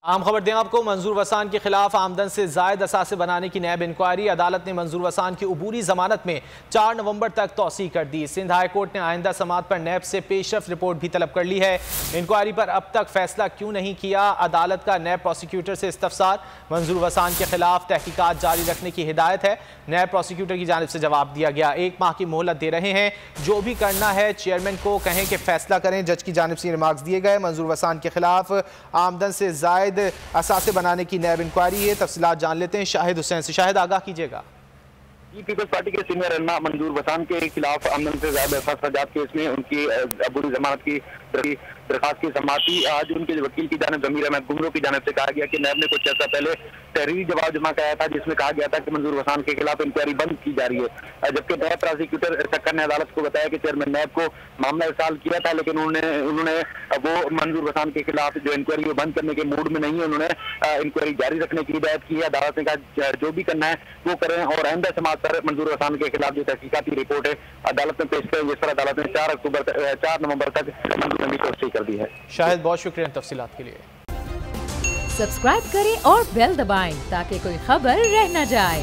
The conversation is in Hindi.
आम खबर दें आपको, मंजूर वसान के खिलाफ आमदन से जायद असासे बनाने की नैब इंक्वायरी। अदालत ने मंजूर वसान की अबूरी जमानत में 4 नवंबर तक तौसी कर दी। सिंध हाई कोर्ट ने आइंदा समात पर नैब से पेशरफ रिपोर्ट भी तलब कर ली है। इंक्वायरी पर अब तक फैसला क्यों नहीं किया, अदालत का नैब प्रोसिक्यूटर से इस्तफसार। मंजूर वसान के खिलाफ तहकीकात जारी रखने की हिदायत है। नैब प्रोसिक्यूटर की जानिब से जवाब दिया गया, 1 माह की मोहलत दे रहे हैं, जो भी करना है चेयरमैन को कहें कि फैसला करें। जज की जानिब से रिमार्क्स दिए गए। मंजूर वसान के खिलाफ आमदन से जायद असासे बनाने की नैब इंक्वायरी है। तफसीलात जान लेते हैं शाहिद हुसैन से। शाहिद, आगाह कीजिएगा। पीपल्स पार्टी के सीनियर रहनुमा मंजूर वसान के खिलाफ आमदन से ज्यादा असाजा केस में उनकी अबूरी जमानत की दरखास्त की समाती आज उनके वकील की जानिब जमीर अहमद गुमरो की जानिब से कहा गया कि नैब ने कुछ अर्सा पहले तहरीरी जवाब जमा कराया था, जिसमें कहा गया था कि मंजूर वसान के खिलाफ इंक्वायरी बंद की जा रही है। जबकि नैब प्रोसिक्यूटर सक्कर ने अदालत को बताया कि चेयरमैन नैब को मामला इरसाल किया था, लेकिन उन्होंने वो मंजूर वसान के खिलाफ जो इंक्वायरी वो बंद करने के मूड में नहीं है। उन्होंने इंक्वायरी जारी रखने की हिदायत की है। अदालत ने कहा जो भी करना है वो करें और आइंदा समाज पर मंजूर वसान के खिलाफ जो तहकीकाती रिपोर्ट है अदालत में पेश करें, जिस पर अदालत ने 4 नवंबर तक तौसीह कर दी है। शाहिद, बहुत शुक्रिया तफसीलात के लिए। सब्सक्राइब करें और बेल दबाएं ताकि कोई खबर रह न जाए।